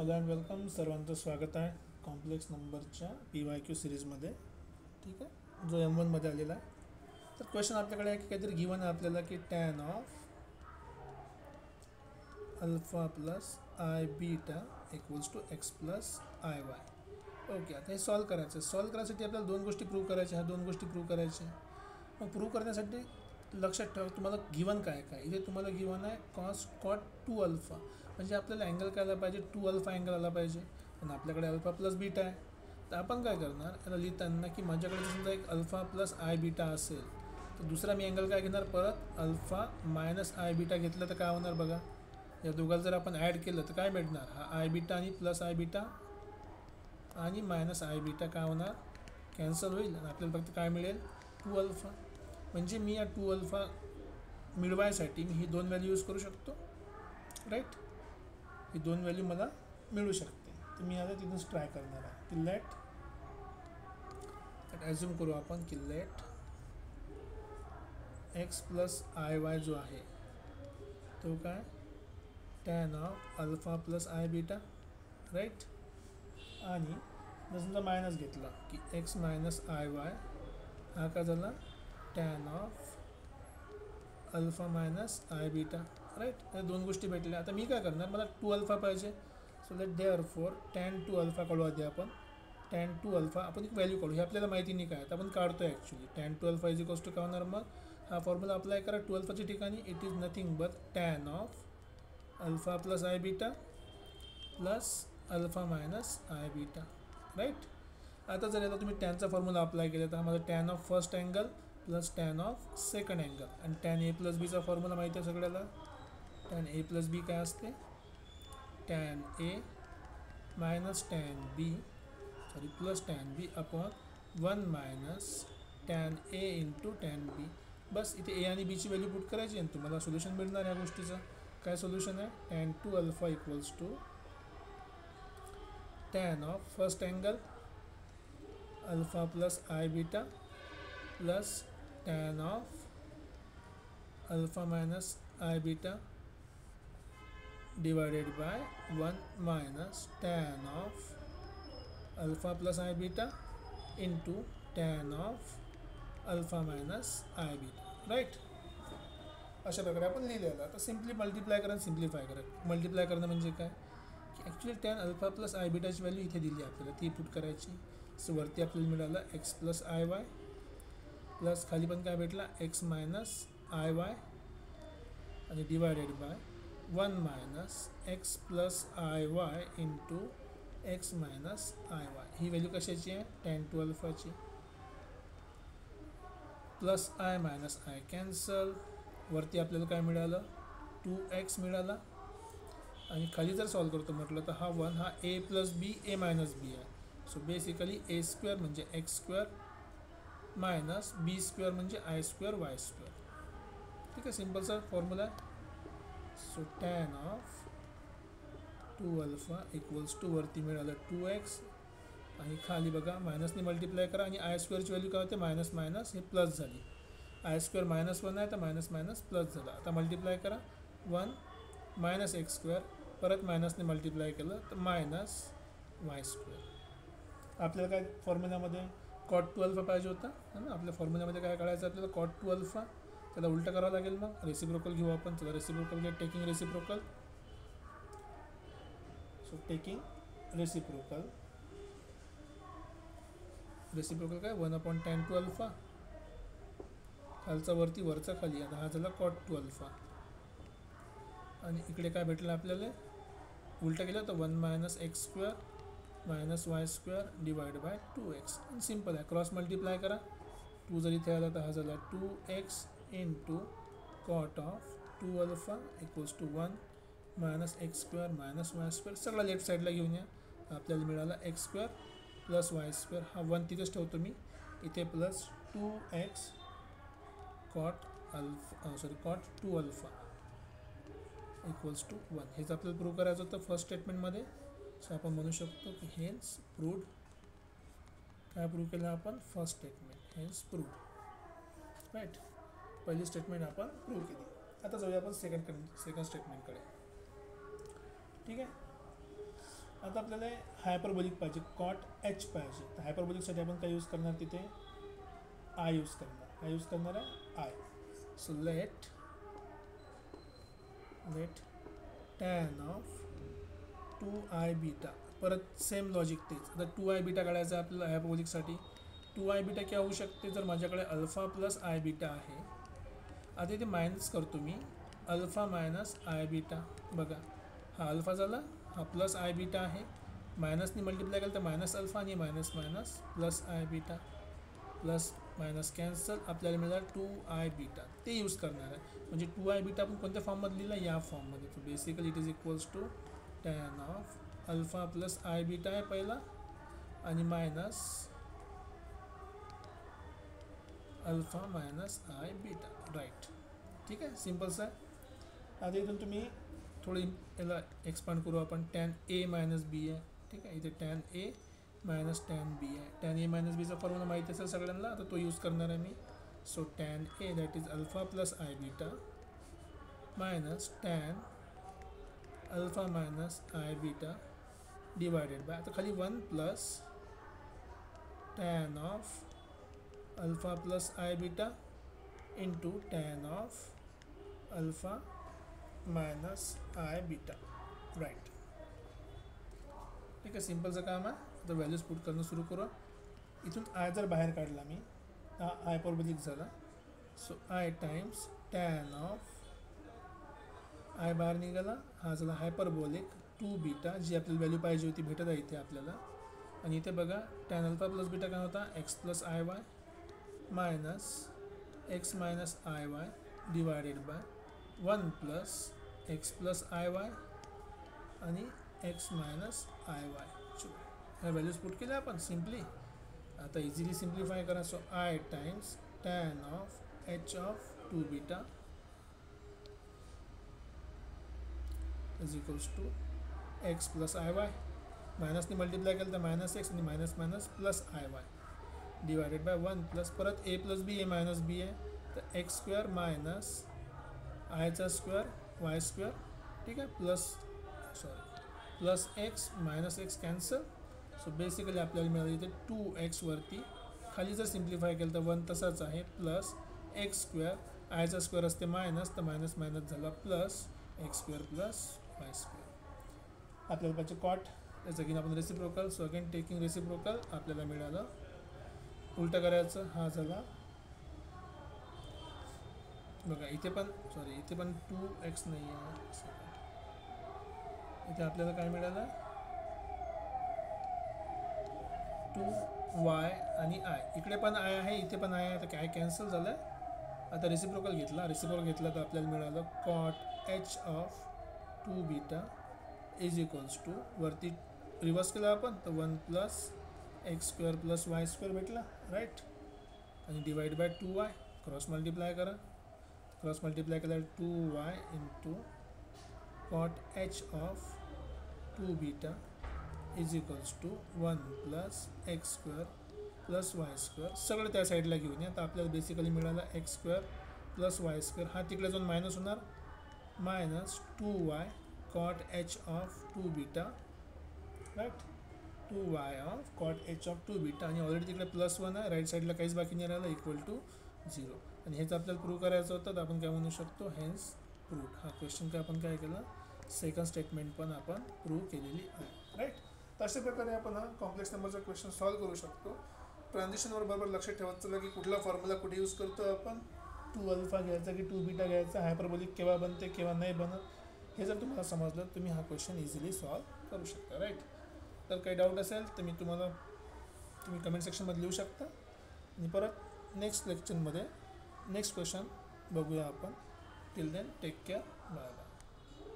Hello and welcome. सर्वांचं स्वागत आहे कॉम्प्लेक्स नंबरच्या PYQ सिरीजमध्ये. ठीक आहे, जो M1मध्ये आलेला आहे. तर क्वेश्चन आपल्याकडे आहे की काहीतरी गिवन आहे आपल्याला की tan of alpha plus i beta equals to x plus i y. Okay, आता हे सॉल्व करायचं. सॉल्व करायसाठी आपल्याला दोन गोष्टी प्रूव्ह करायच्या. ह्या दोन गोष्टी प्रूव्ह करायच्या. मग प्रूव्ह करण्यासाठी लक्षात ठेवा तुम्हाला गिवन काय काय. इथे तुम्हाला गिवन आहे कॉट 2 अल्फा, म्हणजे आपल्याला अँगल काय आला पाहिजे, 2 अल्फा अँगल आला पाहिजे. पण आपल्याकडे अल्फा प्लस बीटा आहे. तर आपण काय करणार, याला लिहिताना की माझ्याकडे समजा एक अल्फा प्लस आय बीटा असेल तर दुसरा मी अँगल काय घेणार, परत अल्फा मायनस आय बीटा घेतलं तर काय होणार बघा. या दोघांना जर आपण ॲड केलं तर काय मिळणार, हा आय बीटा आणि प्लस आय बीटा आणि मायनस आय बीटा काय होणार, कॅन्सल होईल आणि आपल्याला फक्त काय मिळेल, 2 अल्फा. म्हणजे मी या 2 अल्फा मिळवायसाठी मी ही दोन व्हॅल्यू यूज करू शकतो. राईट, ही दोन व्हॅल्यू मला मिळू शकते. तर मी आता तिथूनच ट्राय करणार आहे की लेट ॲझ्युम करू आपण की let x plus i y जो आहे तो काय, tan of alpha plus i beta. Right, आणि जर समजा मायनस घेतला की एक्स मायनस आय वाय, हा काय झाला, tan of alpha minus i beta. Right, या दोन गोष्टी भेटल्या. आता मी काय करणार, मला 2 अल्फा पाहिजे. So let therefore tan 2 alpha काढू आधी आपण. टॅन 2 अल्फा आपण एक व्हॅल्यू काढू, हे आपल्याला माहिती नाही काय, तर आपण काढतो आहे actually. Tan 2 alpha is equals to काय होणार, मग हा फॉर्म्युला अप्लाय करा 2 अल्फाच्या ठिकाणी. It is nothing but tan of alpha plus i beta plus alpha minus i beta. Right, आता जर याला तुम्ही टॅनचा फॉर्म्युला अप्लाय केला तर आम्हाला tan of first angle plus tan of second angle, आणि टॅन ए प्लस बीचा फॉर्म्युला माहिती आहे सगळ्याला. टॅन ए प्लस बी काय असते, tan A minus tan B plus tan B upon 1 minus tan A into tan B. बस इथे A आणि बीची व्हॅल्यू पुट करायची आणि तुम्हाला सोल्युशन मिळणार. या गोष्टीचं काय सोल्युशन आहे, tan 2 alpha equals to tan of first angle alpha plus i beta plus tan of alpha minus i beta divided by 1 minus tan of alpha plus i beta into tan of alpha minus i beta. Right, अशा प्रकारे आपण लिहिलेलं. आता simply multiply करा, simplify करा. Multiply करणं म्हणजे काय की actually tan alpha plus i बीटाची व्हॅल्यू इथे दिली आपल्याला, ती पुट करायची. सो वरती आपल्याला मिळालं x plus i y plus खाली पण काय भेटला, एक्स मायनस आय वाय आणि divided by 1 minus x plus i y into x minus i y. ही व्हॅल्यू कशाची आहे, टॅन 2 अल्फाची. Plus i minus i cancel. वरती आपल्याला काय मिळालं, 2x मिळाला. आणि खाली जर सॉल्व करतो म्हटलं तर हा 1 हा ए प्लस बी ए मायनस बी आहे. सो बेसिकली ए स्क्वेअर म्हणजे x square minus B square म्हणजे आय स्क्वेअर वाय स्क्वेअर. ठीक आहे, सिम्पलचा फॉर्म्युला आहे. So tan of 2 alpha equals to वरती मिळालं 2x आणि खाली बघा मायनसने मल्टिप्लाय करा आणि आय स्क्वेअरची व्हॅल्यू काय होते, मायनस मायनस हे प्लस झाली. आय स्क्वेअर मायनस 1 आहे तर मायनस मायनस प्लस झाला. आता मल्टिप्लाय करा 1 मायनस एक्स स्क्वेअर, परत मायनसने मल्टिप्लाय केलं तर मायनस वाय स्क्वेअर. आपल्याला काय फॉर्म्युल्यामध्ये कॉट 2 अल्फा पाहिजे होता ना. आपल्या फॉर्म्युल्यामध्ये काय काढायचं आपल्याला, कॉट 2 अल्फा. त्याला उलटं करावं लागेल. मग रेसिप्रोकल घेऊ आपण. त्याला रेसिप्रोकल घ्या, taking reciprocal. So taking reciprocal काय 1 अपॉन टॅन 2 अल्फा, खालचा वरती वरचा खाली. आता हा झाला कॉट 2 अल्फा आणि इकडे काय भेटलं आपल्याला, उलटं केलं तर 1 minus x square minus y square divide by 2x. आणि सिम्पल आहे, क्रॉस मल्टिप्लाय करा. 2 जर इथे आला तर हा झाला 2x into cot of 2 alpha equals to 1 minus x square minus y square. सगळा लेफ्ट साईडला घेऊन या. आपल्याला मिळाला x square plus y square. हा 1 तिथेच ठेवतो मी इथे, plus 2x cot cot 2 alpha equals to 1. हेच आपल्याला प्रूव्ह करायचं होतं फर्स्ट स्टेटमेंटमध्ये. सो आपण म्हणू शकतो की हेन्स प्रूव्ड. काय प्रूव्ह केलं आपण, first statement hence proved. Right, पहिली स्टेटमेंट आपण प्रूव्ह केली. आता जाऊया आपण सेकंड स्टेटमेंटकडे. ठीक आहे, आता आपल्याला हायपरबोलिक पाहिजे, कॉट एच पाहिजे. तर हायपरबोलिकसाठी आपण काय यूज करणार, तिथे आय यूज करणार. काय यूज करणार आहे, i. So let tan of 2i beta. परत सेम लॉजिक तेच. आता 2i बीटा काढायचं आहे आपल्याला हायपरबोलिकसाठी. 2i बीटा क्या होऊ शकते, जर माझ्याकडे अल्फा प्लस आय बीटा आहे. आता इथे मायनस करतो मी, अल्फा मायनस आय बीटा. बघा हा अल्फा झाला, हा प्लस आय बीटा आहे. मायनसनी मल्टिप्लाय केलं तर मायनस अल्फा आणि minus minus plus i beta. Plus minus cancel, आपल्याला मिळालं 2i बीटा. ते यूज करणार आहे. म्हणजे 2i बीटा आपण कोणत्या फॉर्ममध्ये लिहिला, या फॉर्ममध्ये. तर basically it is equals to tan of alpha plus i beta आहे पहिला, आणि minus alpha minus i beta. Right, ठीक आहे, सिम्पल्स आहे. आता इथून तुम्ही थोडी याला एक्सपांड करू आपण. टॅन ए मायनस बी आहे, ठीक आहे. इथे tan A minus tan B आहे. टॅन ए मायनस बीचा फॉर्म्युला माहिती असेल सगळ्यांना, आता तो यूज करणार आहे मी. So tan A that is alpha plus i beta minus tan alpha minus i beta divided by, आता खाली 1 plus tan of alpha plus i beta into tan of alpha minus i beta. Right, ठीक आहे, सिम्पलचं काम आहे. आता values put करणं सुरू करू. इथून आय जर बाहेर काढला मी, हा हायपरबोलिक झाला. So i times tan of i बाहेर निघाला, हा झाला हायपरबोलिक 2 बीटा, जी आपल्याला व्हॅल्यू पाहिजे होती भेटत आहे इथे आपल्याला. आणि इथे बघा टॅन अल्फा प्लस बीटा काय होता, x plus i y minus x minus i y divided by 1 plus x plus i y आणि एक्स मायनस आय वाय. ह्या व्हॅल्यूज पुट केल्या आपण सिम्पली. आता इझिली सिम्प्लिफाय करा. So i times tan of h of 2 beta is equals to x plus i y. मायनसने multiply केलं तर minus x आणि minus minus plus i y divided by 1 plus परत ए plus बी, ए minus B आहे, तर x square minus आयचा square y square, ठीक आहे, plus x minus x cancel. So basically आपल्याला मिळालं इथे 2x वरती. खाली जर सिम्प्लिफाय केलं तर 1 तसाच आहे, प्लस एक्स स्क्वेअर, आयचा स्क्वेअर असते मायनस, तर मायनस मायनस झाला plus x square plus y square. आपल्याला पाहिजे कॉट, त्याचं घेऊन आपण reciprocal. So again taking reciprocal आपल्याला मिळालं. उलटं करायचं, हा झाला बघा इथे पण, सॉरी इथे पण 2x नाही आहे. इथे आपल्याला काय मिळालं, 2y आणि आय. इकडे पण आय आहे, इथे पण आय आहे, तर काय कॅन्सल झालं. आता रेसिप्रोकल घेतला तर आपल्याला मिळालं cot h of 2 beta is equals to, वरती रिवर्स केला आपण तर 1 plus x square plus y square भेटला. राईट, आणि divide by 2y. Cross multiply करा. क्रॉस मल्टिप्लाय केल्यावर 2y into cot h of 2 beta is equals to 1 plus x square plus y square. सगळं त्या साईडला घेऊन या. तर आपल्याला बेसिकली मिळालं x square plus y square. हा तिकडे जाऊन मायनस होणार, minus 2y cot h of 2 beta. Right, 2y of cot h of 2 beta. आणि ऑलरेडी तिकडे प्लस 1 आहे, राईट साईडला काहीच बाकी नाही राहिलं, इक्वल टू 0. आणि हेच आपल्याला प्रूव्ह करायचं होतं, तर आपण काय म्हणू शकतो, हेन्स प्रूव्ड. हा क्वेश्चन काय आपण काय केलं, सेकंड स्टेटमेंट पण आपण प्रूव्ह केलेली आहे. राईट, तर अशा प्रकारे आपण हा कॉम्प्लेक्स नंबरचा क्वेश्चन सॉल्व्ह करू शकतो. ट्रान्झिशनवर बरोबर लक्षात ठेवायचं चला की कुठला फॉर्म्युला कुठे यूज करतो आपण. 2 अल्फा घ्यायचा की 2 बीटा घ्यायचा, हायपरबोलिक केव्हा बनते केव्हा नाही बनत, हे जर तुम्हाला समजलं तुम्ही हा क्वेश्चन इझिली सॉल्व्ह करू शकता. राईट, तर काही डाऊट असेल तर तुम्ही कमेंट सेक्शनमध्ये लिहू शकता. आणि परत नेक्स्ट लेक्चरमध्ये नेक्स्ट क्वेश्चन बघूया आपण. Till then take care, bye bye.